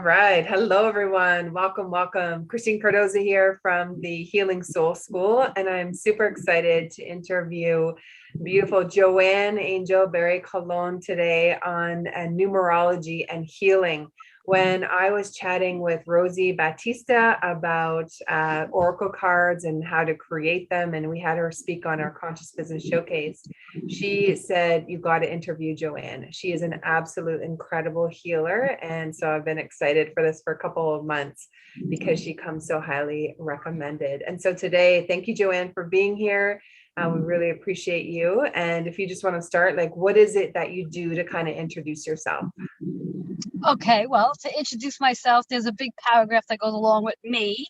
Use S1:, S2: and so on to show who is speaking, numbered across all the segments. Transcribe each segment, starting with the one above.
S1: right. Hello, everyone. Welcome, welcome. Christine Cardoza here from the Healing Soul School, and I'm super excited to interview beautiful Joanne Angel Berry Colon today on numerology and healing. When I was chatting with Rosie Batista about oracle cards and how to create them, and we had her speak on our Conscious Business Showcase, she said, "You got to interview Joanne. She is an absolute incredible healer." And so I've been excited for this for a couple of months because she comes so highly recommended. And so today, thank you, Joanne, for being here. We really appreciate you. And if you just want to start, like, what is it that you do to kind of introduce yourself?
S2: Okay, well, to introduce myself, there's a big paragraph that goes along with me.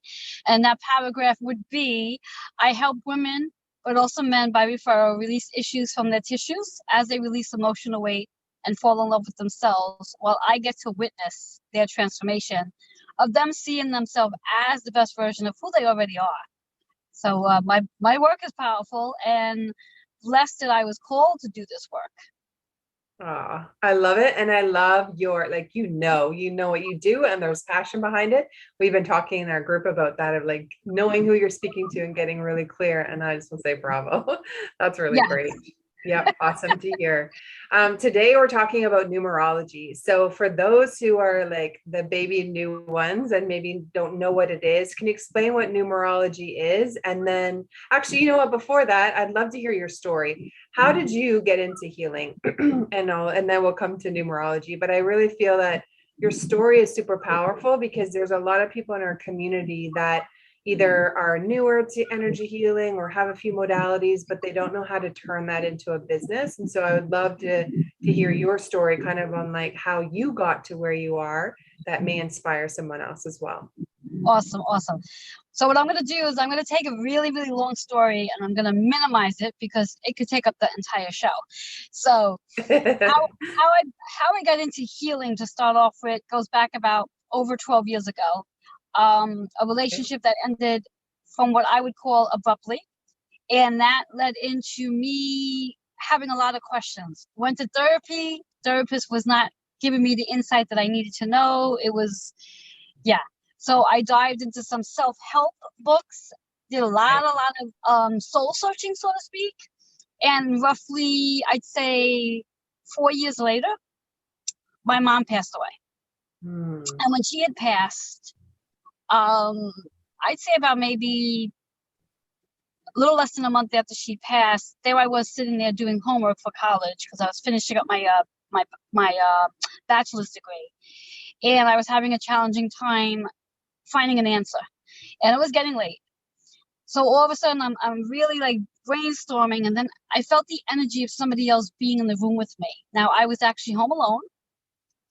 S2: And that paragraph would be, I help women, but also men by referral, release issues from their tissues as they release emotional weight and fall in love with themselves, while I get to witness their transformation of them seeing themselves as the best version of who they already are. So my work is powerful, and blessed that I was called to do this work.
S1: Oh, I love it. And I love your, like, you know what you do, and there's passion behind it. We've been talking in our group about that, of like knowing who you're speaking to and getting really clear. And I just want to say bravo. That's really
S2: Yes.
S1: great. Yep. Awesome to hear. Today we're talking about numerology. So for those who are like the baby new ones and maybe don't know what it is, can you explain what numerology is? And then actually, you know what, before that, I'd love to hear your story. How did you get into healing? and then we'll come to numerology. But I really feel that your story is super powerful because there's a lot of people in our community that either are newer to energy healing or have a few modalities, but they don't know how to turn that into a business. And so I would love to hear your story kind of on like how you got to where you are that may inspire someone else as well.
S2: Awesome. So what I'm going to do is I'm going to take a really, really long story and I'm going to minimize it because it could take up the entire show. So how I got into healing, to start off with, goes back about over 12 years ago. A relationship that ended from what I would call abruptly. And that led into me having a lot of questions. Went to therapy. Therapist was not giving me the insight that I needed to know. It was, yeah. So I dived into some self-help books, did a lot of soul searching, so to speak. And roughly, I'd say 4 years later, my mom passed away. And when she had passed, I'd say about maybe a little less than a month after she passed, there I was sitting there doing homework for college because I was finishing up my bachelor's degree, and I was having a challenging time finding an answer, and it was getting late. So all of a sudden, I'm really like brainstorming, and then I felt the energy of somebody else being in the room with me. Now I was actually home alone.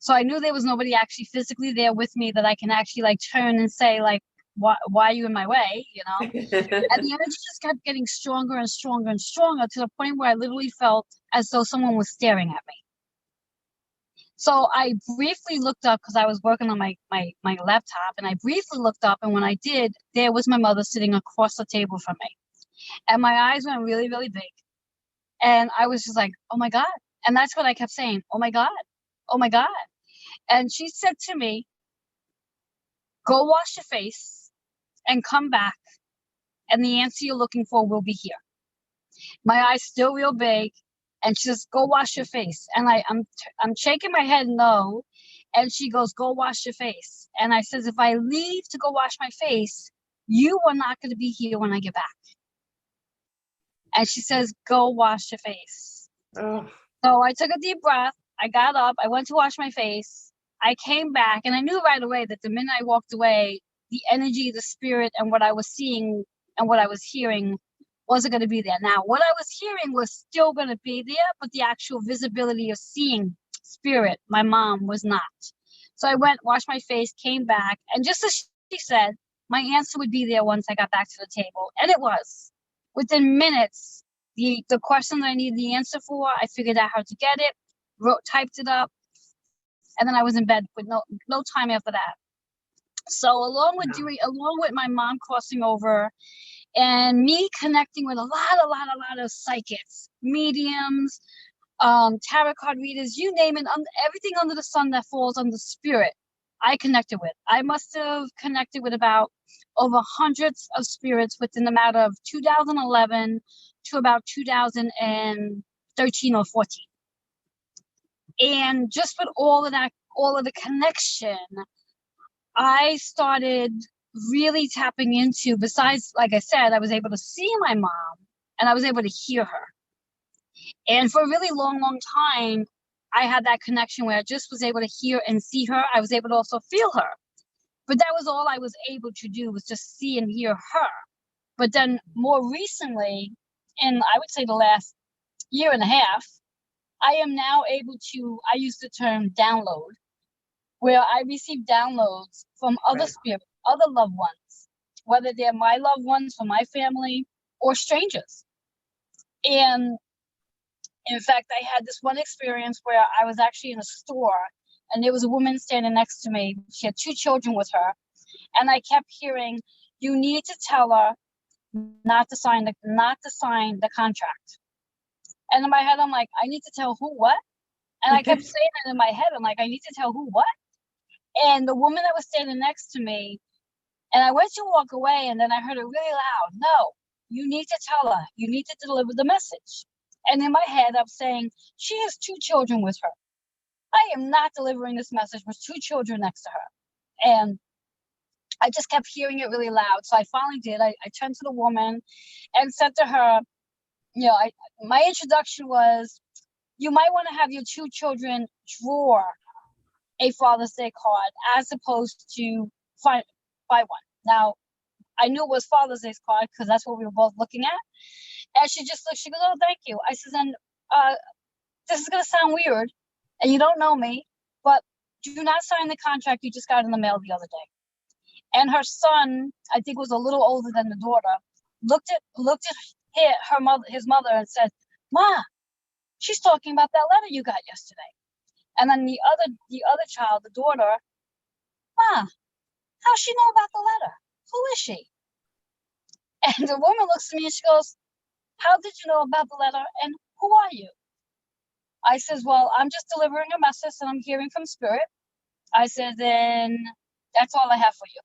S2: So I knew there was nobody actually physically there with me that I can actually like turn and say like, why are you in my way? You know? And the energy just kept getting stronger and stronger and stronger to the point where I literally felt as though someone was staring at me. So I briefly looked up because I was working on my laptop, and I briefly looked up, and when I did, there was my mother sitting across the table from me. And my eyes went really, really big. And I was just like, oh my God. And that's what I kept saying. Oh my God. Oh my God. And she said to me, go wash your face and come back, and the answer you're looking for will be here. My eyes still real big, and she says, go wash your face. And I'm shaking my head no. And she goes, go wash your face. And I says, if I leave to go wash my face, you are not going to be here when I get back. And she says, go wash your face. Oh. So I took a deep breath. I got up. I went to wash my face. I came back, and I knew right away that the minute I walked away, the energy, the spirit, and what I was seeing and what I was hearing wasn't going to be there. Now, what I was hearing was still going to be there, but the actual visibility of seeing spirit, my mom, was not. So I went, washed my face, came back, and just as she said, my answer would be there once I got back to the table. And it was. Within minutes, the question that I needed the answer for, I figured out how to get it, typed it up, and then I was in bed with no time after that. So along with my mom crossing over and me connecting with a lot of psychics, mediums, tarot card readers, you name it, everything under the sun that falls under spirit, I connected with. I must have connected with about over hundreds of spirits within the matter of 2011 to about 2013 or 14. And just with all of that, all of the connection, I started really tapping into, besides, like I said, I was able to see my mom and I was able to hear her. And for a really long, long time, I had that connection where I just was able to hear and see her. I was able to also feel her. But that was all I was able to do, was just see and hear her. But then more recently, in I would say the last year and a half, I am now able to, I use the term download, where I receive downloads from other spirits, other loved ones, whether they're my loved ones from my family or strangers. And in fact, I had this one experience where I was actually in a store and there was a woman standing next to me. She had 2 children with her. And I kept hearing, you need to tell her not to sign the contract. And in my head, I'm like, I need to tell who what? And I kept saying it in my head. I'm like, I need to tell who what? And the woman that was standing next to me, and I went to walk away, and then I heard it really loud. No, you need to tell her. You need to deliver the message. And in my head, I'm saying, she has 2 children with her. I am not delivering this message with 2 children next to her. And I just kept hearing it really loud. So I finally did. I turned to the woman and said to her, my introduction was, you might want to have your 2 children draw a Father's Day card as opposed to buy one. Now, I knew it was Father's Day card because that's what we were both looking at. And she just looked, she goes, oh, thank you. I said, then this is going to sound weird and you don't know me, but do not sign the contract you just got in the mail the other day. And her son, I think was a little older than the daughter, looked at his mother and said, Ma, she's talking about that letter you got yesterday. And then the other child, the daughter, Ma, how's she know about the letter? Who is she? And the woman looks at me and she goes, how did you know about the letter and who are you? I says, well, I'm just delivering a message and I'm hearing from spirit. I said, then that's all I have for you.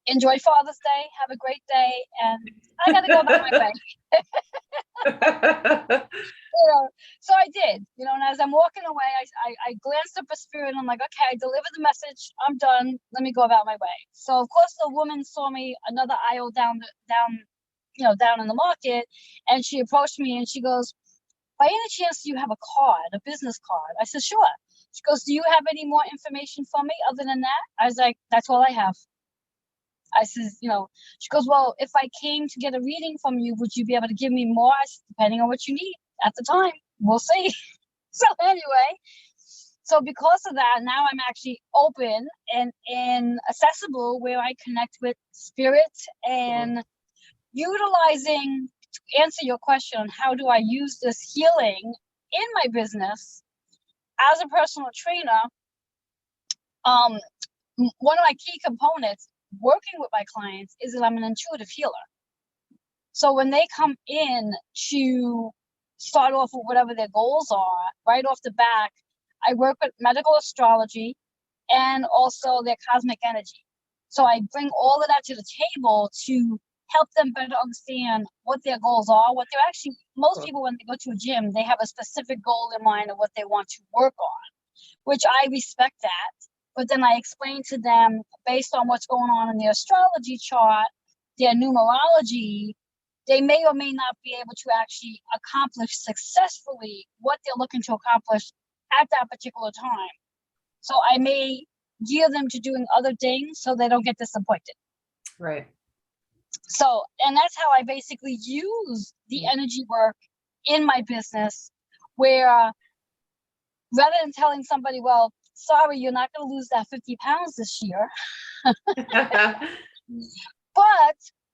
S2: Enjoy Father's Day. Have a great day. And I got to go about my way. So I did, and as I'm walking away, I glanced up at spirit and I'm like, okay, I delivered the message. I'm done. Let me go about my way. So of course the woman saw me another aisle down in the market, and she approached me and she goes, by any chance, do you have a business card? I said, sure. She goes, do you have any more information for me other than that? I was like, that's all I have. I says, she goes, well, if I came to get a reading from you, would you be able to give me more? I said, depending on what you need at the time, we'll see. So anyway, so because of that, now I'm actually open and accessible, where I connect with spirit and utilizing, to answer your question on how do I use this healing in my business as a personal trainer. One of my key components working with my clients is that I'm an intuitive healer. So when they come in to start off with whatever their goals are, right off the bat, I work with medical astrology and also their cosmic energy. So I bring all of that to the table to help them better understand what their goals are, what they're actually, most people, when they go to a gym, they have a specific goal in mind of what they want to work on, which I respect that. But then I explain to them, based on what's going on in their astrology chart, their numerology, they may or may not be able to actually accomplish successfully what they're looking to accomplish at that particular time. So I may gear them to doing other things so they don't get disappointed.
S1: Right.
S2: So, and that's how I basically use the energy work in my business, where rather than telling somebody, well, sorry, you're not going to lose that 50 pounds this year, but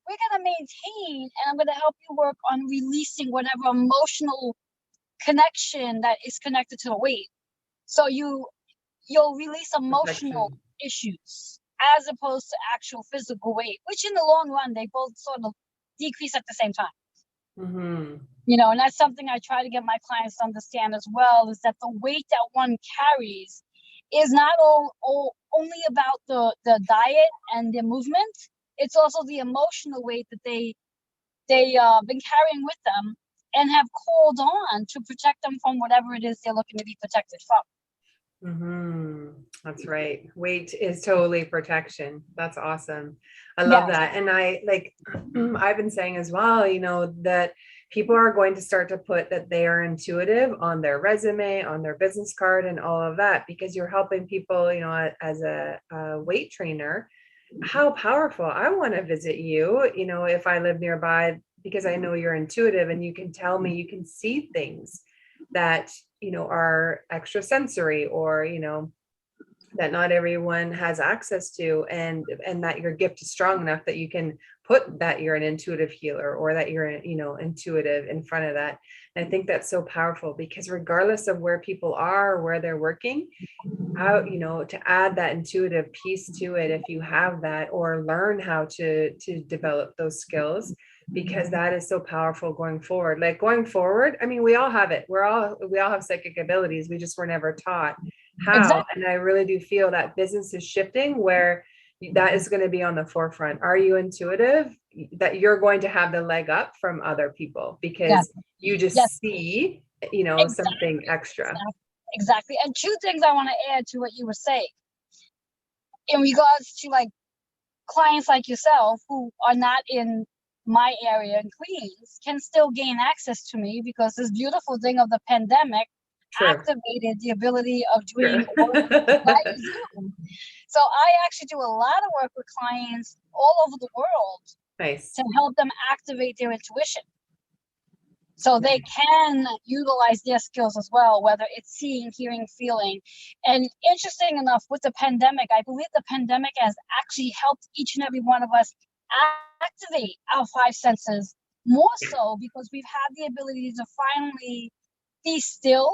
S2: we're going to maintain, and I'm going to help you work on releasing whatever emotional connection that is connected to the weight. So you'll release emotional issues as opposed to actual physical weight, which in the long run, they both sort of decrease at the same time.
S1: Mm-hmm.
S2: And that's something I try to get my clients to understand as well, is that the weight that one carries is not only about the diet and the movement. It's also the emotional weight that they been carrying with them and have called on to protect them from whatever it is they're looking to be protected from.
S1: That's right. Weight is totally protection. That's awesome. I love
S2: Yes,
S1: that. And I like, I've been saying as well, that people are going to start to put that they are intuitive on their resume, on their business card, and all of that, because you're helping people, as a weight trainer. How powerful. I want to visit you, if I live nearby, because I know you're intuitive and you can tell me, you can see things that, are extrasensory, or, that not everyone has access to, and that your gift is strong enough that you can put that you're an intuitive healer, or that you're, intuitive in front of that. And I think that's so powerful, because regardless of where people are, where they're working, how, to add that intuitive piece to it, if you have that, or learn how to develop those skills, because that is so powerful going forward. Like going forward, I mean, we all have it. We all have psychic abilities. We just were never taught how.
S2: exactly.
S1: And I really do feel that business is shifting, where that is going to be on the forefront. Are you intuitive? That you're going to have the leg up from other people,
S2: Yes,
S1: because you
S2: yes,
S1: just see, something
S2: exactly,
S1: extra.
S2: exactly. And two things I want to add to what you were saying in regards to like clients like yourself who are not in my area in Queens can still gain access to me, because this beautiful thing of the pandemic
S1: True.
S2: activated the ability of
S1: True.
S2: doing work via Zoom. So I actually do a lot of work with clients all over the world
S1: Nice.
S2: to help them activate their intuition, so they can utilize their skills as well, whether it's seeing, hearing, feeling. And interesting enough, with the pandemic, I believe the pandemic has actually helped each and every one of us activate our five senses more so, because we've had the ability to finally be still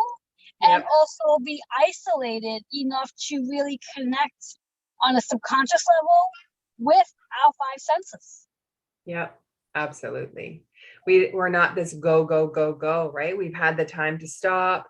S2: and
S1: Yep.
S2: also be isolated enough to really connect on a subconscious level with our five senses.
S1: Yep. Absolutely. We're not this go, go, go, go, right? We've had the time to stop,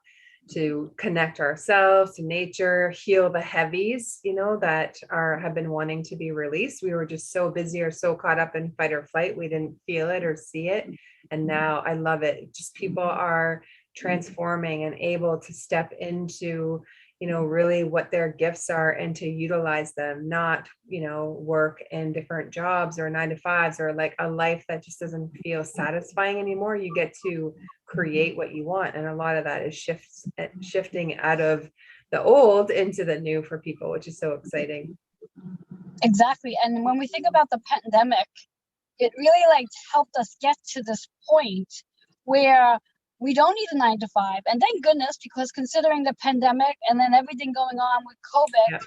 S1: to connect ourselves to nature, heal the heavies, that have been wanting to be released. We were just so busy or so caught up in fight or flight, we didn't feel it or see it. And now I love it. Just people are transforming and able to step into, really what their gifts are, and to utilize them, not, work in different jobs or 9 to 5s, or like a life that just doesn't feel satisfying anymore. You get to create what you want. And a lot of that is shifting out of the old into the new for people, which is so exciting.
S2: Exactly. And when we think about the pandemic, it really like helped us get to this point where we don't need a 9 to 5. And thank goodness, because considering the pandemic and then everything going on with COVID,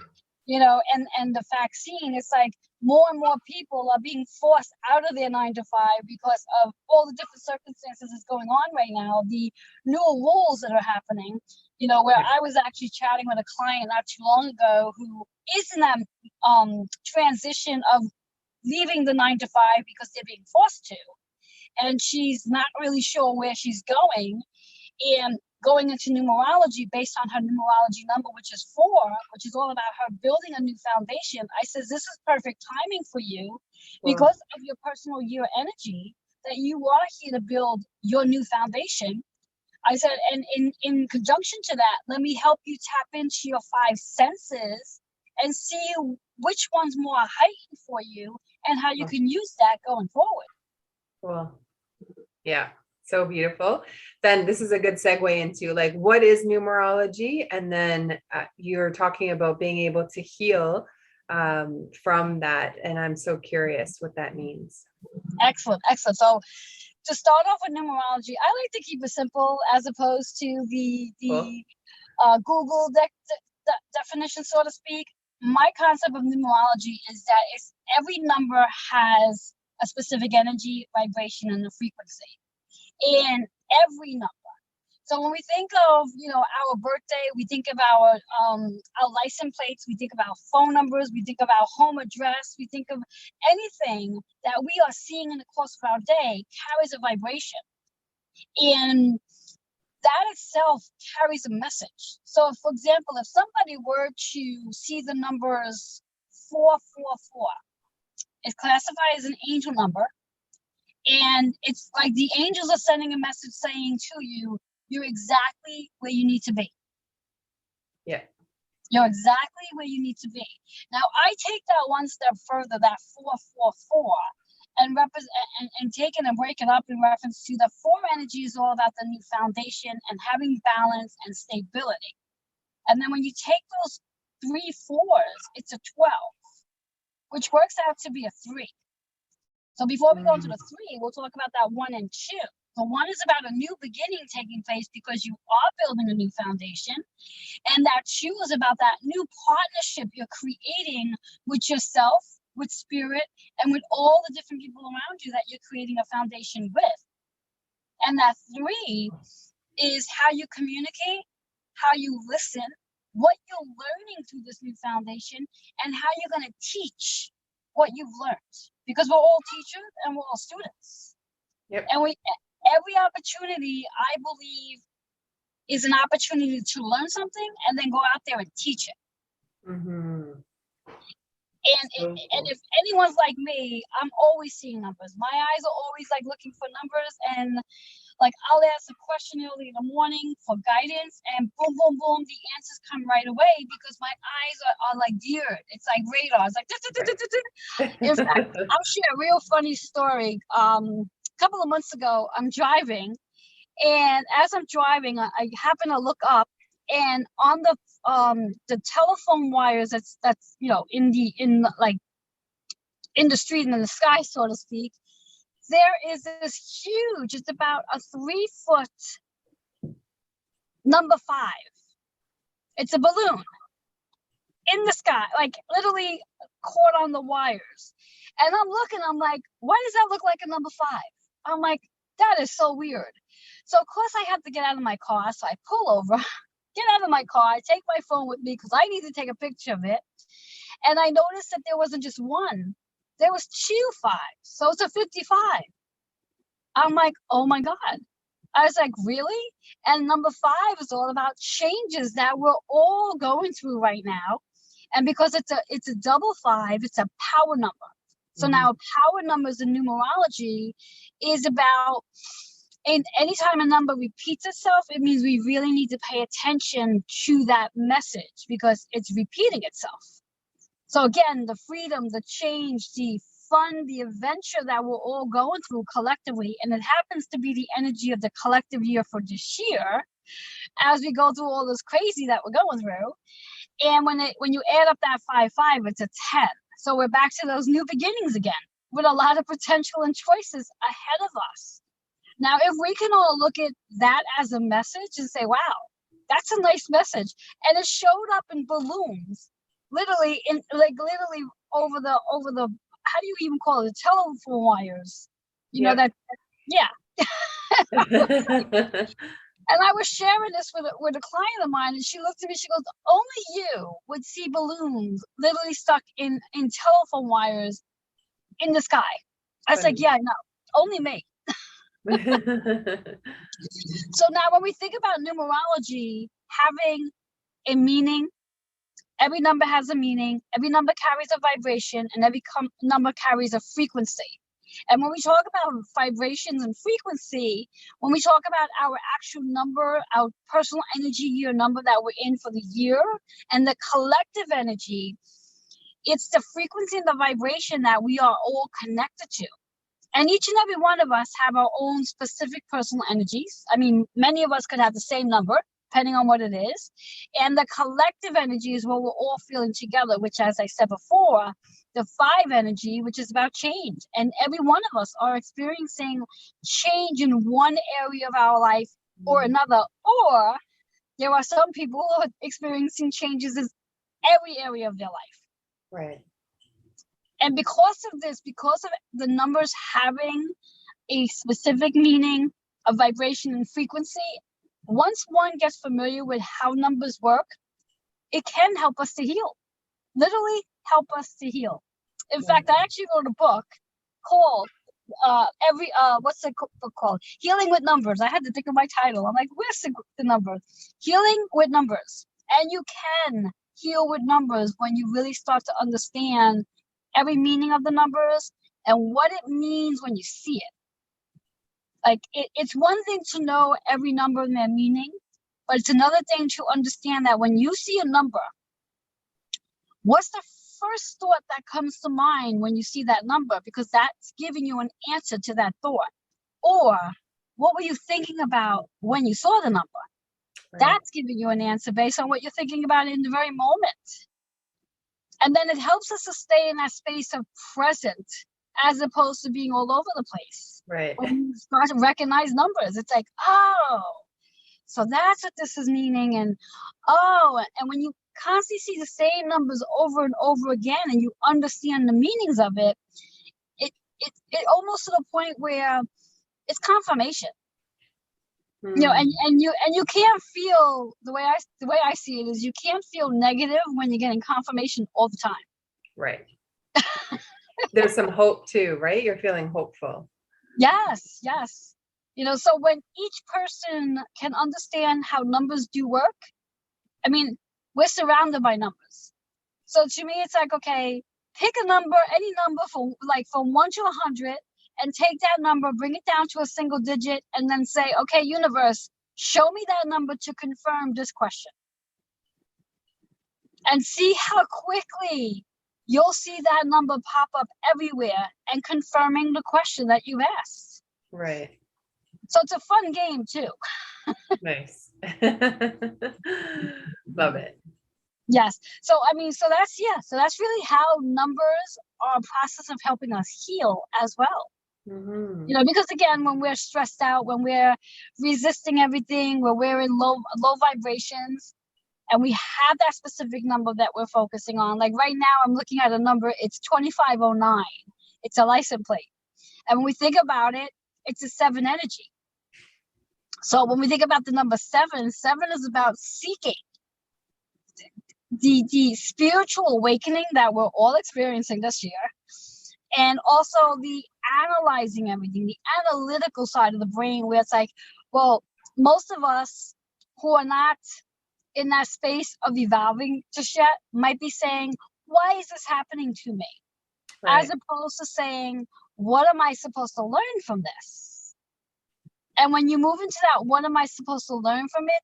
S1: Yeah.
S2: And the vaccine, it's like more and more people are being forced out of their 9 to 5 because of all the different circumstances that's going on right now, the new rules that are happening, where
S1: Yeah.
S2: I was actually chatting with a client not too long ago who is in that transition of leaving the 9 to 5 because they're being forced to. And she's not really sure where she's going. And going into numerology based on her numerology number, which is 4, which is all about her building a new foundation. I says, this is perfect timing for you
S1: Well,
S2: because of your personal year energy, that you are here to build your new foundation. I said, and in conjunction to that, let me help you tap into your five senses and see which one's more heightened for you and how you can use that going forward.
S1: well, yeah. So beautiful. Then this is a good segue into like, what is numerology? And then you're talking about being able to heal from that. And I'm so curious what that means.
S2: Excellent, excellent. So to start off with numerology, I like to keep it simple as opposed to the
S1: Cool.
S2: Google definition, so to speak. My concept of numerology is that it's every number has a specific energy, vibration, and a frequency in every number. So when we think of, our birthday, we think of our license plates, we think of our phone numbers, we think of our home address, we think of anything that we are seeing in the course of our day carries a vibration. And that itself carries a message. So, for example, if somebody were to see the numbers 444, it's classified as an angel number. And it's like the angels are sending a message saying to you, you're exactly where you need to be.
S1: Yeah.
S2: You're exactly where you need to be. Now, I take that one step further, that 444, and take it and break it up in reference to the 4 energy is all about the new foundation and having balance and stability. And then when you take those 3 4s, it's a 12, which works out to be a 3. So before we go into the 3, we'll talk about that 1 and 2. The 1 is about a new beginning taking place because you are building a new foundation. And that 2 is about that new partnership you're creating with yourself, with spirit, and with all the different people around you that you're creating a foundation with. And that 3 is how you communicate, how you listen, what you're learning through this new foundation, and how you're going to teach what you've learned. Because we're all teachers and we're all students.
S1: Yep.
S2: And every opportunity, I believe, is an opportunity to learn something and then go out there and teach it.
S1: Mm-hmm.
S2: And if anyone's like me, I'm always seeing numbers. My eyes are always like looking for numbers, and like I'll ask a question early in the morning for guidance, and boom, boom, boom, the answers come right away because my eyes are like geared. It's like radar. It's like in fact, I'll share a real funny story. A couple of months ago, I'm driving, and as I'm driving, I happen to look up, and on the telephone wires that's in the street and in the sky, so to speak, there is this huge, it's about a 3-foot number 5. It's a balloon in the sky, like literally caught on the wires. And I'm looking, I'm like, why does that look like a number 5? I'm like, that is so weird. So of course I have to get out of my car. So I pull over, get out of my car, I take my phone with me because I need to take a picture of it. And I noticed that there wasn't just one, there was 2 5s. So it's a 55. I'm like, oh my God. I was like, really? And number 5 is all about changes that we're all going through right now. And because it's a double 5, it's a power number. So now power numbers in numerology is about, and anytime a number repeats itself, it means we really need to pay attention to that message because it's repeating itself. So again, the freedom, the change, the fun, the adventure that we're all going through collectively, and it happens to be the energy of the collective year for this year, as we go through all this crazy that we're going through. And when you add up that 5-5, it's a 10. So we're back to those new beginnings again, with a lot of potential and choices ahead of us. Now, if we can all look at that as a message and say, wow, that's a nice message. And it showed up in balloons, literally over the, how do you even call it? The telephone wires, know that, yeah. And I was sharing this with a client of mine, and she looked at me, she goes, only you would see balloons literally stuck in telephone wires in the sky. I was like, yeah, I know, only me. So now when we think about numerology having a meaning, every number has a meaning, every number carries a vibration, and every number carries a frequency. And when we talk about vibrations and frequency, when we talk about our actual number, our personal energy year number that we're in for the year, and the collective energy, it's the frequency and the vibration that we are all connected to. And each and every one of us have our own specific personal energies. I mean, many of us could have the same number, depending on what it is. And the collective energy is what we're all feeling together, which, as I said before, the 5 energy, which is about change. And every one of us are experiencing change in one area of our life or another. Or there are some people who are experiencing changes in every area of their life.
S1: Right.
S2: And because of this, because of the numbers having a specific meaning, a vibration and frequency, once one gets familiar with how numbers work, it can help us to heal. Literally help us to heal. In fact, I actually wrote a book called every what's the book called? Healing with Numbers. I had to think of my title. I'm like, where's the number? Healing with Numbers. And you can heal with numbers when you really start to understand every meaning of the numbers and what it means when you see it. Like it's one thing to know every number and their meaning, but it's another thing to understand that when you see a number, what's the first thought that comes to mind when you see that number? Because that's giving you an answer to that thought. Or what were you thinking about when you saw the number?
S1: Right.
S2: That's giving you an answer based on what you're thinking about in the very moment. And then it helps us to stay in that space of present as opposed to being all over the place.
S1: Right.
S2: When you start to recognize numbers, it's like, oh, so that's what this is meaning. And and when you constantly see the same numbers over and over again and you understand the meanings of it, it almost to the point where it's confirmation. You know, and you can't feel the way I see it is you can't feel negative when you're getting confirmation all the time.
S1: Right. There's some hope too, right? You're feeling hopeful.
S2: Yes. You know, so when each person can understand how numbers do work, I mean, we're surrounded by numbers. So to me, it's like, okay, pick a number, any number from 1 to 100, and take that number, bring it down to a single digit, and then say, okay, universe, show me that number to confirm this question. And see how quickly you'll see that number pop up everywhere and confirming the question that you asked.
S1: Right.
S2: So it's a fun game too.
S1: Nice. Love it.
S2: Yes. So that's really how numbers are a process of helping us heal as well.
S1: Mm-hmm.
S2: You know, because again, when we're stressed out, when we're resisting everything, when we're in low vibrations, and we have that specific number that we're focusing on. Like right now, I'm looking at a number. It's 2509. It's a license plate, and when we think about it, it's a 7 energy. So when we think about the number 7 is about seeking the spiritual awakening that we're all experiencing this year, and also the analyzing everything, the analytical side of the brain, where it's like, well, most of us who are not in that space of evolving just yet might be saying, why is this happening to me? Right. As opposed to saying, what am I supposed to learn from this? And when you move into that, what am I supposed to learn from it?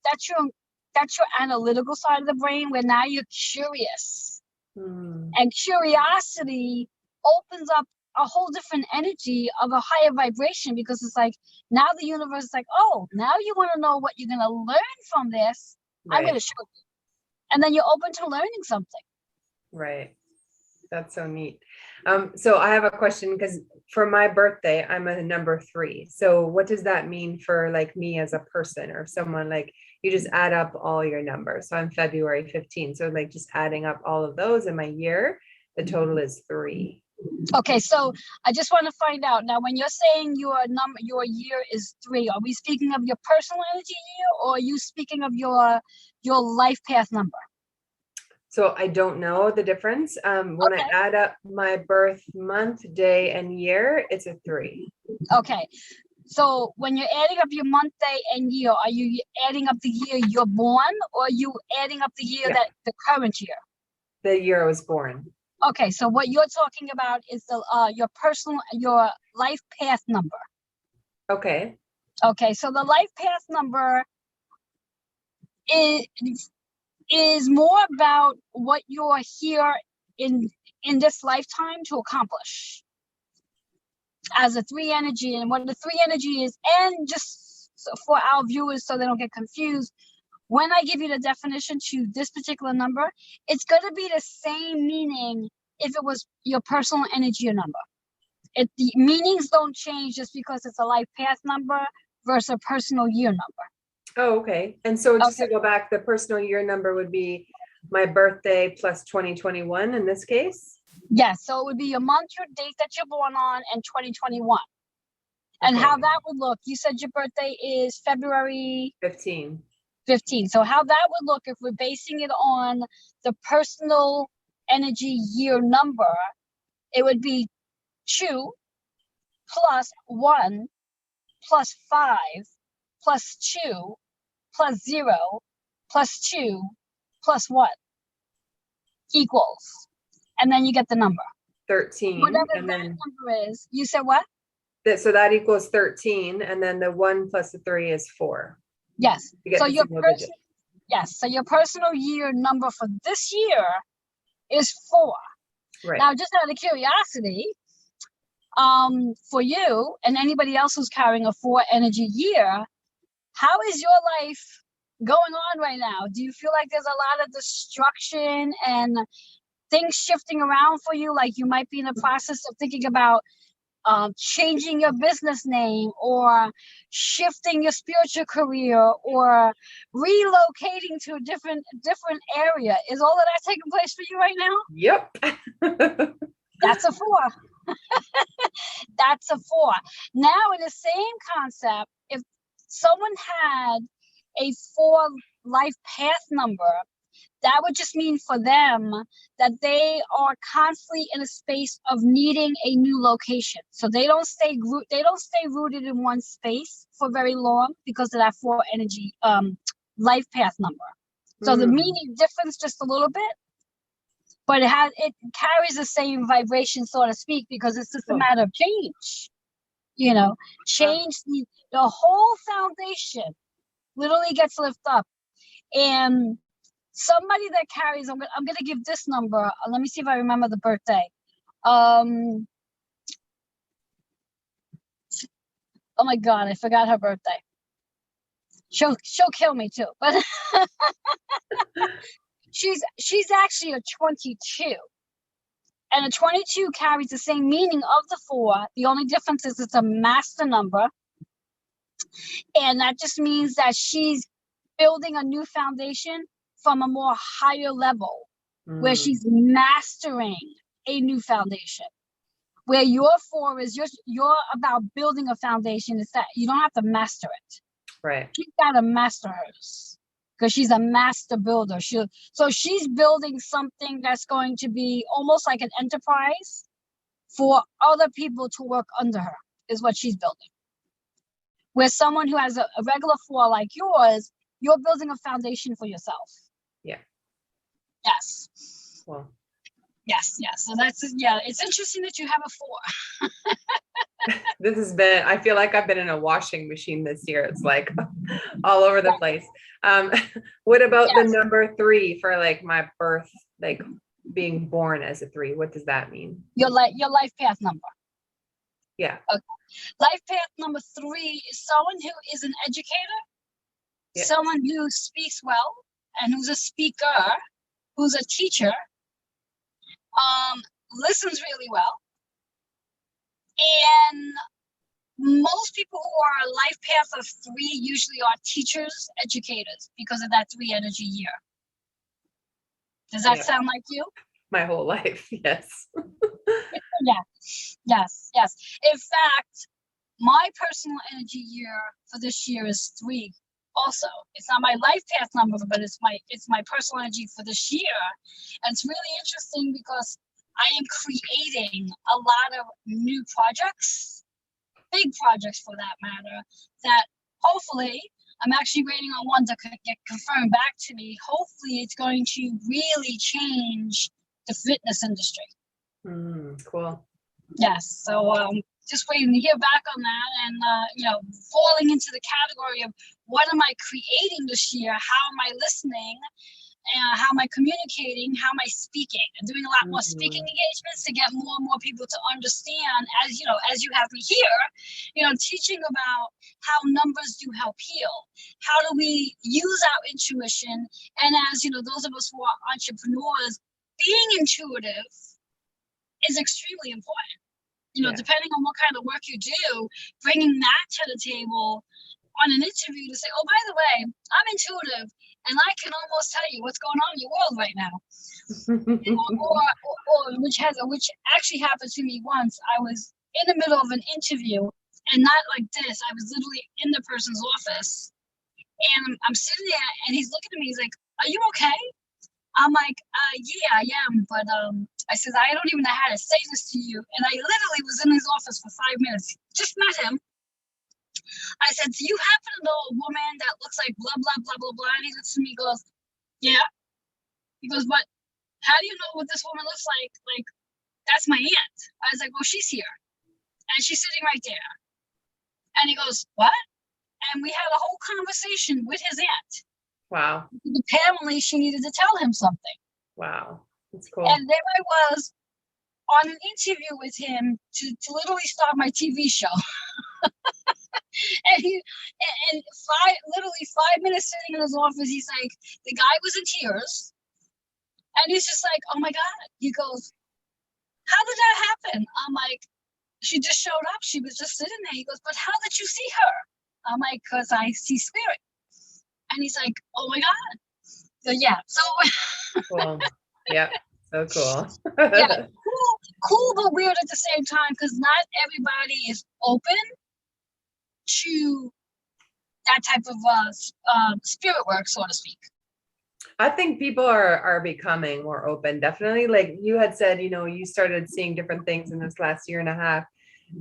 S2: That's your analytical side of the brain, where now you're curious. And curiosity opens up a whole different energy of a higher vibration, because it's like, now the universe is like, oh, now you want to know what you're going to learn from this. Right. I'm going to show you. And then you're open to learning something.
S1: Right. That's so neat. So I have a question, because for my birthday, I'm a number 3. So what does that mean for like me as a person, or someone? Like, you just add up all your numbers. So I'm February 15. So like just adding up all of those in my year, the total is 3.
S2: Okay, so I just want to find out now, when you're saying your year is 3, are we speaking of your personal energy year, or are you speaking of your life path number?
S1: So I don't know the difference. When I add up my birth month, day, and year, it's a 3.
S2: Okay. So when you're adding up your month, day, and year, are you adding up the year you're born, or are you adding up the year that the current year?
S1: The year I was born.
S2: Okay, so what you're talking about is your life path number. Okay. Okay, so the life path number is more about what you're here in this lifetime to accomplish as a 3 energy. And what the 3 energy is, and just for our viewers so they don't get confused, when I give you the definition to this particular number, it's going to be the same meaning if it was your personal energy or number. The meanings don't change just because it's a life path number versus a personal year number.
S1: Oh, okay. And so just to go back, the personal year number would be my birthday plus 2021 in this case?
S2: Yes. So it would be your month, your date that you're born on, and 2021. And how that would look, you said your birthday is February
S1: 15.
S2: So how that would look, if we're basing it on the personal energy year number, it would be 2 plus 1 plus 5 plus 2 plus 0 plus 2 plus 1 equals, and then you get the number.
S1: 13.
S2: Whatever
S1: And
S2: that
S1: then
S2: number is, you said what?
S1: so that equals 13. And then the 1 plus the 3 is 4.
S2: Yes.
S1: You get
S2: So
S1: the
S2: your
S1: single digit.
S2: yes. So your personal year number for this year is 4.
S1: Right.
S2: Now, just out of curiosity, for you and anybody else who's carrying a 4 energy year, how is your life going on right now? Do you feel like there's a lot of destruction and things shifting around for you? Like you might be in the process of thinking about changing your business name, or shifting your spiritual career, or relocating to a different area. Is all of that taking place for you right now?
S1: Yep.
S2: That's a 4. That's a 4. Now, in the same concept, if someone had a 4 life path number, that would just mean for them that they are constantly in a space of needing a new location. So they don't stay rooted in one space for very long because of that 4 energy life path number. So the meaning differs just a little bit, but it carries the same vibration, so to speak, because it's just a matter of change. You know, change, the whole foundation literally gets lifted up. And somebody that carries, I'm gonna give this number. Let me see if I remember the birthday. Oh my God, I forgot her birthday. She'll kill me too. But she's actually a 22. And a 22 carries the same meaning of the 4. The only difference is it's a master number. And that just means that she's building a new foundation from a more higher level, where she's mastering a new foundation. Where your 4 is you're about building a foundation. Is that you don't have to master it.
S1: Right.
S2: She's got to master hers, because she's a master builder. So she's building something that's going to be almost like an enterprise for other people to work under her, is what she's building. Where someone who has a regular 4 like yours, you're building a foundation for yourself.
S1: Yeah.
S2: Yes.
S1: Well.
S2: Yes. So it's interesting that you have a 4.
S1: This has been, I feel like I've been in a washing machine this year. It's like all over the place. What about the number 3 for like my birth, like being born as a 3? What does that mean?
S2: Your life path number.
S1: Yeah.
S2: Okay. Life path number 3 is someone who is an educator, someone who speaks well, and who's a speaker, who's a teacher, listens really well. And most people who are a life path of 3 usually are teachers, educators, because of that 3 energy year. Does that sound like you?
S1: My whole life, yes.
S2: Yes. In fact, my personal energy year for this year is 3. Also, it's not my life path number, but it's my personal energy for this year. And it's really interesting because I am creating a lot of new projects, big projects for that matter, that hopefully I'm actually waiting on one to get confirmed back to me. Hopefully it's going to really change the fitness industry.
S1: Cool.
S2: Yes. So just waiting to hear back on that, and falling into the category of what am I creating this year? How am I listening? How am I communicating? How am I speaking? And doing a lot more speaking engagements to get more and more people to understand, as you have me here, teaching about how numbers do help heal. How do we use our intuition? And as those of us who are entrepreneurs, being intuitive is extremely important. Depending on what kind of work you do, bringing that to the table on an interview to say, oh, by the way, I'm intuitive and I can almost tell you what's going on in your world right now. or which actually happened to me once. I was in the middle of an interview, and not like this. I was literally in the person's office, and I'm sitting there, and he's looking at me. He's like, "Are you okay?" I'm like, yeah, I am, but I said, I don't even know how to say this to you. And I literally was in his office for 5 minutes, just met him. I said, do you happen to know a woman that looks like blah, blah, blah, blah, blah? And he looks at me, goes, yeah. He goes, but how do you know what this woman looks like? Like, that's my aunt. I was like, well, she's here. And she's sitting right there. And he goes, what? And we had a whole conversation with his aunt.
S1: Wow.
S2: Apparently, she needed to tell him something.
S1: Wow. That's cool.
S2: And there I was on an interview with him to literally start my TV show. And literally 5 minutes sitting in his office, he's like, the guy was in tears. And he's just like, oh my God. He goes, how did that happen? I'm like, she just showed up. She was just sitting there. He goes, but how did you see her? I'm like, because I see spirit. And he's like, oh my God. So yeah, so
S1: cool. Yeah, so cool.
S2: Yeah, cool, but weird at the same time, because not everybody is open to that type of spirit work, so to speak.
S1: I think people are becoming more open. Definitely, like you had said, you started seeing different things in this last year and a half.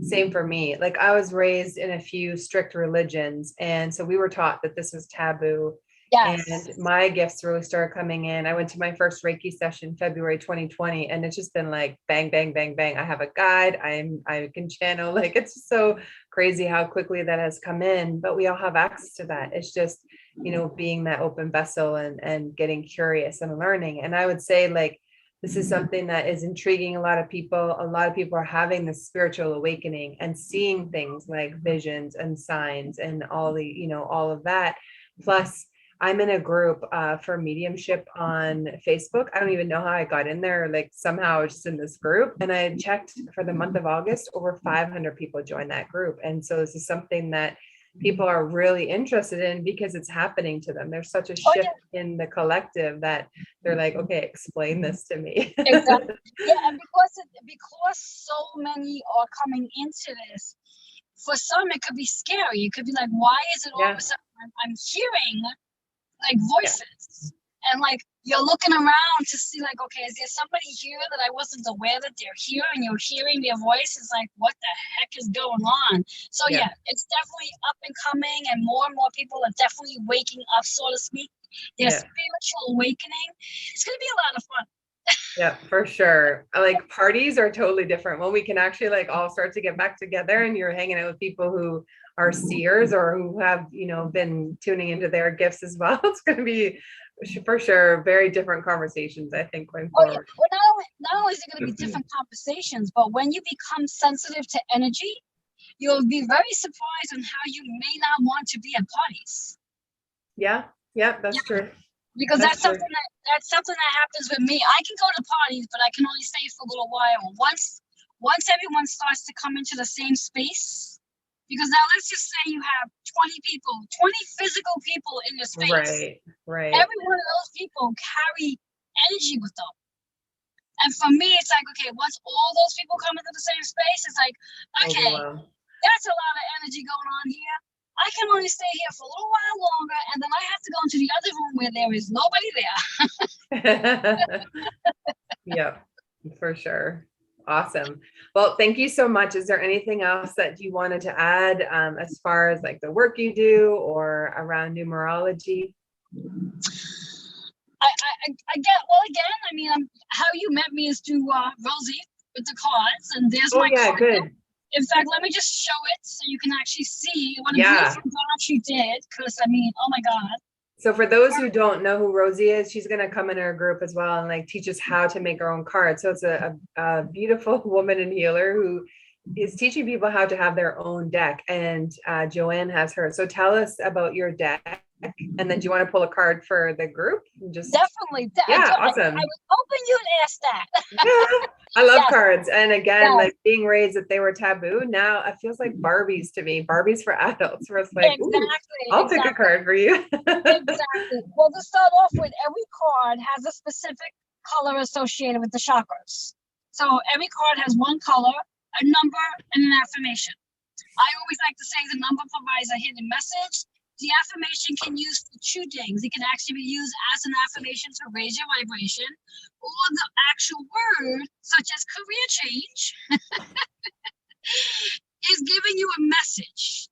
S1: Same for me. Like I was raised in a few strict religions, and so we were taught that this was taboo.
S2: Yes.
S1: And my gifts really started coming in. I went to my first Reiki session February 2020, and it's just been like bang, bang, bang, bang. I have a guide. I can channel. Like it's so crazy how quickly that has come in, but we all have access to that. It's just, being that open vessel and getting curious and learning. And I would say like, this is something that is intriguing a lot of people. A lot of people are having this spiritual awakening and seeing things like visions and signs and all of that. Plus, I'm in a group for mediumship on Facebook. I don't even know how I got in there. Like somehow I was just in this group, and I checked for the month of August, over 500 people joined that group. And so this is something that people are really interested in because it's happening to them. There's such a shift in the collective that they're like, okay, explain this to me.
S2: Exactly. Yeah, and because so many are coming into this, for some it could be scary. It could be like, why is it all of a sudden I'm hearing like voices, and like you're looking around to see like, okay, is there somebody here that I wasn't aware that they're here, and you're hearing their voice? Is like, what the heck is going on? So yeah, it's definitely up and coming, and more people are definitely waking up, so to speak. Their spiritual awakening. It's gonna be a lot of fun.
S1: Yeah, for sure. Like parties are totally different when we can actually like all start to get back together and you're hanging out with people who are seers or who have, been tuning into their gifts as well. It's going to be for sure very different conversations, I think, going forward.
S2: Yeah. Well, not only is it going to be different conversations, but when you become sensitive to energy, you'll be very surprised on how you may not want to be at parties.
S1: Yeah, that's true.
S2: Because that's something that happens with me. I can go to parties, but I can only stay for a little while. Once everyone starts to come into the same space, because now let's just say you have 20 physical people in your space.
S1: Right.
S2: Every one of those people carry energy with them. And for me, it's like, okay, once all those people come into the same space, it's like, okay, that's a lot of energy going on here. I can only stay here for a little while longer, and then I have to go into the other room where there is nobody there.
S1: Yep, for sure. Awesome. Well, thank you so much. Is there anything else that you wanted to add as far as like the work you do or around numerology?
S2: I mean, how you met me is through Rosie with the cards, and there's my card.
S1: Good.
S2: In fact, let me just show it so you can actually see what a beautiful job she did. Because I mean, oh my God.
S1: So for those who don't know who Rosie is, she's going to come in our group as well and like teach us how to make our own cards. So it's a beautiful woman and healer who is teaching people how to have their own deck. And Joanne has her. So tell us about your deck. And then do you want to pull a card for the group?
S2: Definitely.
S1: Awesome.
S2: I was hoping you'd ask that.
S1: I love cards. And again, like being raised that they were taboo. Now it feels like Barbies to me. Barbies for adults. Where it's like, I'll pick a card for you.
S2: Exactly. Well, to start off with, every card has a specific color associated with the chakras. So every card has one color, a number, and an affirmation. I always like to say the number provides a hidden message. The affirmation can use for two things. It can actually be used as an affirmation to raise your vibration, or the actual word, such as career change, is giving you a message.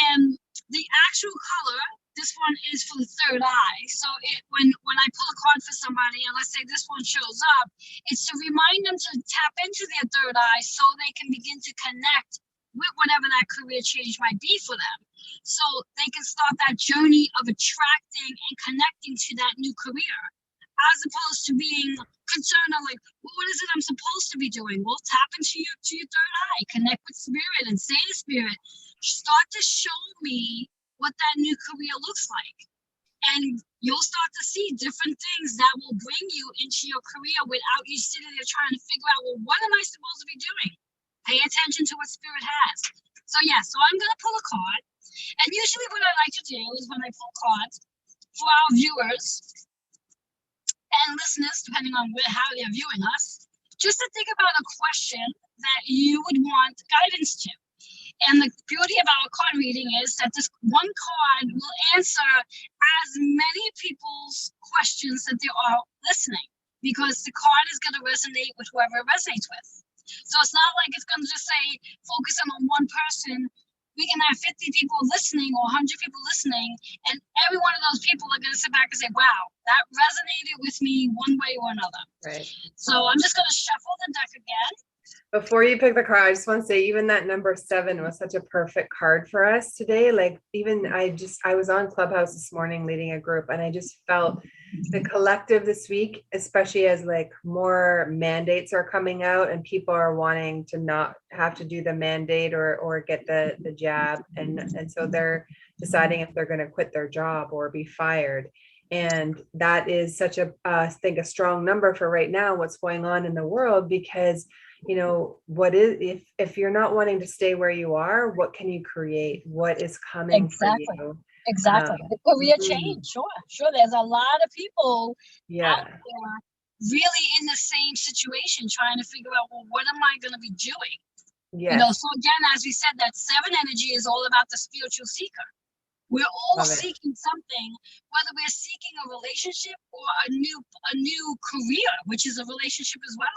S2: And the actual color, this one is for the third eye. So when I pull a card for somebody, and let's say this one shows up, it's to remind them to tap into their third eye so they can begin to connect with whatever that career change might be for them. So they can start that journey of attracting and connecting to that new career, as opposed to being concerned of like, well, what is it I'm supposed to be doing? Well, tap into your third eye, connect with spirit and say to spirit, start to show me what that new career looks like. And you'll start to see different things that will bring you into your career without you sitting there trying to figure out, well, what am I supposed to be doing? Pay attention to what spirit has. So yeah, so I'm going to pull a card. And usually what I like to do is when I pull cards for our viewers and listeners, depending on how they're viewing us, just to think about a question that you would want guidance to. And the beauty of our card reading is that this one card will answer as many people's questions that there are listening, because the card is going to resonate with whoever it resonates with. So it's not like it's going to just say, focusing on one person. We can have 50 people listening or 100 people listening, and every one of those people are going to sit back and say, wow, that resonated with me one way or another.
S1: Right. So
S2: I'm just going to shuffle the deck again.
S1: Before you pick the card, I just want to say, even that number 7 was such a perfect card for us today. Like, even I was on Clubhouse this morning leading a group, and I just felt the collective this week, especially as like more mandates are coming out and people are wanting to not have to do the mandate or get the jab. And so they're deciding if they're going to quit their job or be fired. And that is such I think a strong number for right now, what's going on in the world, because what is, if you're not wanting to stay where you are, what can you create? What is coming for you?
S2: Exactly. The career change. Sure. There's a lot of people out there really in the same situation, trying to figure out, well, what am I going to be doing?
S1: Yes.
S2: So again, as we said, that 7 energy is all about the spiritual seeker. We're all seeking something, whether we're seeking a relationship or a new career, which is a relationship as well.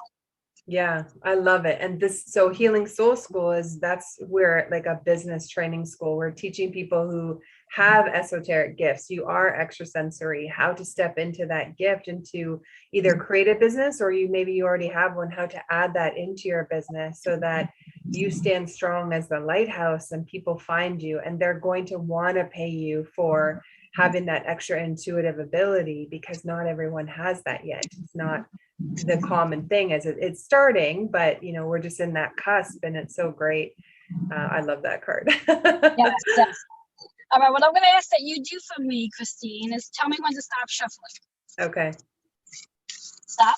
S1: Yeah, I love it. And so Healing Soul School that's where, like, a business training school. We're teaching people who have esoteric gifts. You are extrasensory, how to step into that gift and to either create a business, or maybe you already have one, how to add that into your business so that you stand strong as the lighthouse and people find you, and they're going to want to pay you for having that extra intuitive ability, because not everyone has that yet. It's not the common thing as it's starting, but we're just in that cusp, and it's so great. I love that card.
S2: Yes. All right, what I'm going to ask that you do for me, Christine, is tell me when to stop shuffling.
S1: Okay.
S2: Stop.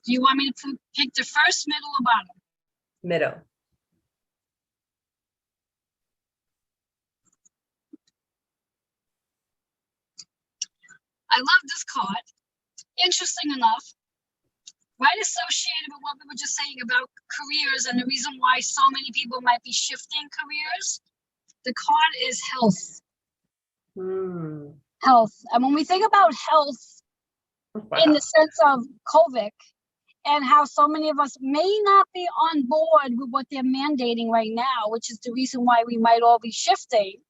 S1: Do
S2: you want me to pick the first, middle, or bottom?
S1: Middle.
S2: I love this card. Interesting enough, right associated with what we were just saying about careers and the reason why so many people might be shifting careers, the card is health. Health. And when we think about health in the sense of COVID and how so many of us may not be on board with what they're mandating right now, which is the reason why we might all be shifting,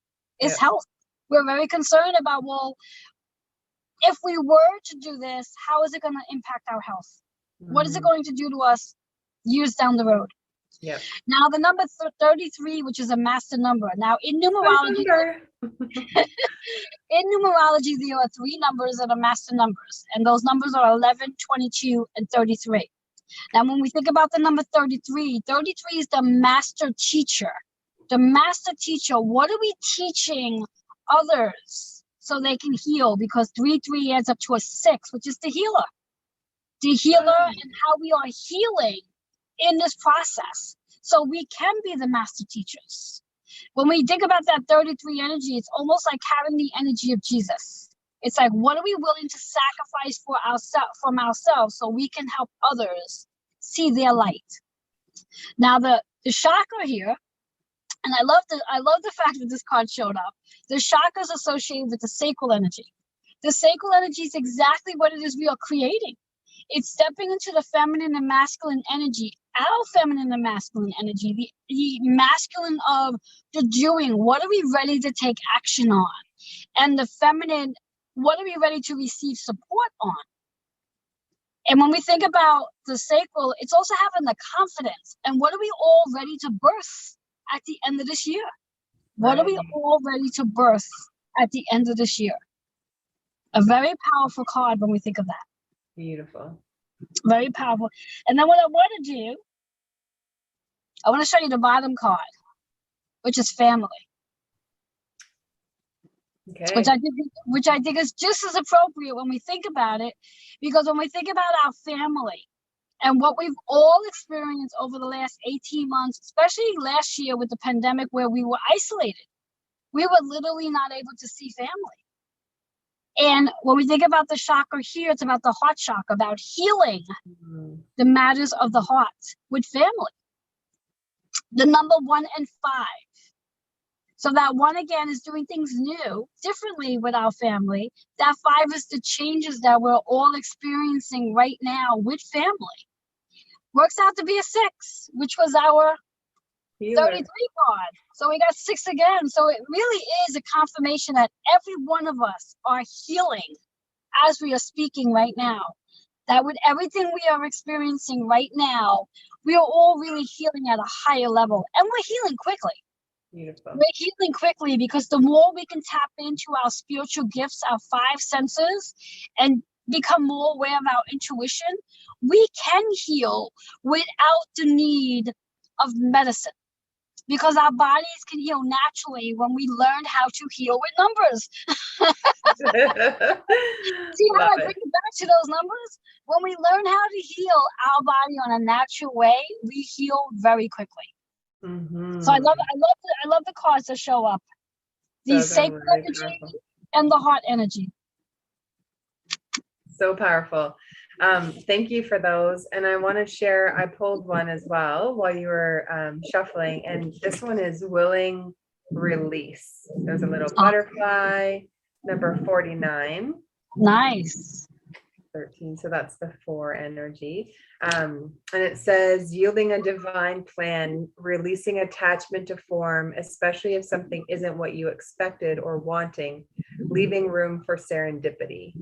S2: is health. We're very concerned about, well, if we were to do this, how is it going to impact our health? What is it going to do to us years down the road?
S1: Yeah.
S2: Now, the number 33, which is a master number. Now, in numerology, there are 3 numbers that are master numbers, and those numbers are 11, 22, and 33. Now, when we think about the number 33, 33 is the master teacher. The master teacher, what are we teaching others so they can heal? Because 3 adds up to a 6, which is the healer. The healer and how we are healing in this process. So we can be the master teachers. When we think about that 33 energy, it's almost like having the energy of Jesus. It's like, what are we willing to sacrifice from ourselves so we can help others see their light? Now, the chakra here, And I love the fact that this card showed up. The chakra is associated with the sacral energy. The sacral energy is exactly what it is we are creating. It's stepping into the feminine and masculine energy, our feminine and masculine energy, the masculine of the doing. What are we ready to take action on? And the feminine, what are we ready to receive support on? And when we think about the sacral, it's also having the confidence. And what are we all ready to birth at the end of this year? What are we all ready to birth at the end of this year? A very powerful card when we think of that.
S1: Beautiful.
S2: Very powerful. And then what I want to do, I want to show you the bottom card, which is family.
S1: Okay.
S2: Which I think is just as appropriate when we think about it, because when we think about our family and what we've all experienced over the last 18 months, especially last year with the pandemic where we were isolated, we were literally not able to see family. And when we think about the chakra here, it's about the heart chakra, about healing the matters of the heart with family. The number 1 and 5. So that 1 again is doing things new, differently with our family. That 5 is the changes that we're all experiencing right now with family. Works out to be a 6, which was our 33 card. So we got 6 again. So it really is a confirmation that every one of us are healing as we are speaking right now. That with everything we are experiencing right now, we are all really healing at a higher level. And we're healing quickly.
S1: Beautiful.
S2: We're healing quickly because the more we can tap into our spiritual gifts, our 5 senses, and become more aware of our intuition, we can heal without the need of medicine. Because our bodies can heal naturally when we learn how to heal with numbers. See how I bring it back to those numbers? When we learn how to heal our body on a natural way, we heal very quickly. So I love the cards that show up. The sacred energy and the heart energy.
S1: So powerful. Thank you for those. And I want to share, I pulled one as well while you were shuffling. And this one is willing release. There's a little butterfly, number 49.
S2: Nice.
S1: 13. So that's the 4 energy. And it says yielding a divine plan, releasing attachment to form, especially if something isn't what you expected or wanting, leaving room for serendipity.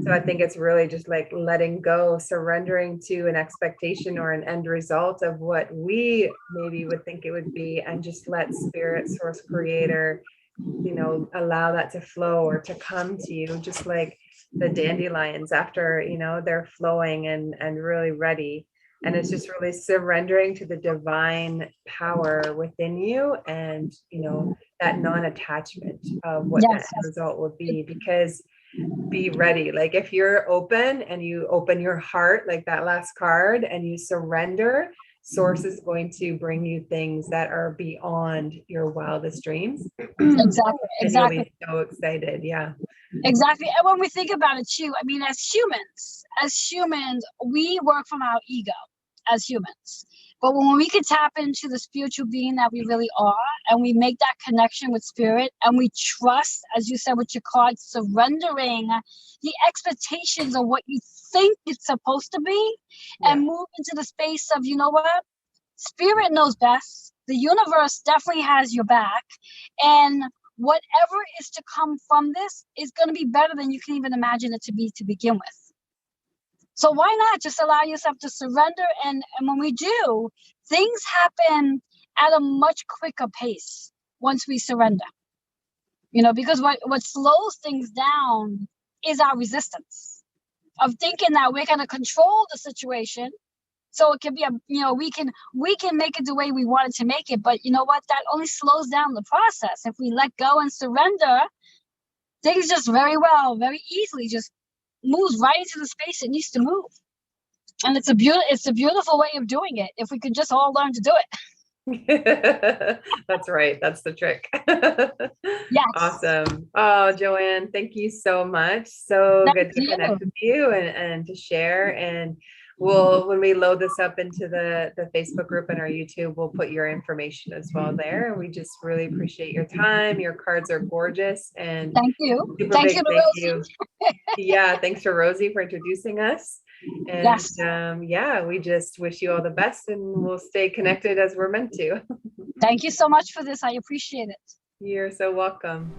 S1: So I think it's really just like letting go, surrendering to an expectation or an end result of what we maybe would think it would be, and just let spirit, source, creator, you know, allow that to flow or to come to you, just like the dandelions after, you know, they're flowing and really ready. And it's just really surrendering to the divine power within you, and, you know, that non-attachment of what that end result will be. Because be ready. Like if you're open and you open your heart, like that last card, and you surrender, source is going to bring you things that are beyond your wildest dreams.
S2: Exactly.
S1: You'll be so excited. Yeah.
S2: Exactly. And when we think about it too, I mean, as humans, we work from our ego as humans. But when we can tap into the spiritual being that we really are, and we make that connection with spirit, and we trust, as you said with your card, surrendering the expectations of what you think it's supposed to be, and move into the space of, you know what, spirit knows best. The universe definitely has your back. And whatever is to come from this is going to be better than you can even imagine it to be to begin with. So why not just allow yourself to surrender? And when we do, things happen at a much quicker pace once we surrender. You know, because what slows things down is our resistance of thinking that we're going to control the situation. So it can be we can make it the way we wanted to make it. But you know what? That only slows down the process. If we let go and surrender, things just very easily just moves right into the space it needs to move. And it's a beautiful way of doing it if we could just all learn to do it.
S1: That's right. That's the trick.
S2: Yes.
S1: Awesome. Oh, Joanne, thank you so much. So good to connect with you and to share. And when we load this up into the Facebook group and our YouTube, we'll put your information as well there. We just really appreciate your time. Your cards are gorgeous, and
S2: Thank you.
S1: super
S2: Thank
S1: big
S2: you to
S1: thank
S2: Rosie.
S1: you. Yeah, thanks to Rosie for introducing us. And
S2: Yes.
S1: yeah, we just wish you all the best, and we'll stay connected as we're meant to.
S2: Thank you so much for this. I appreciate it.
S1: You're so welcome.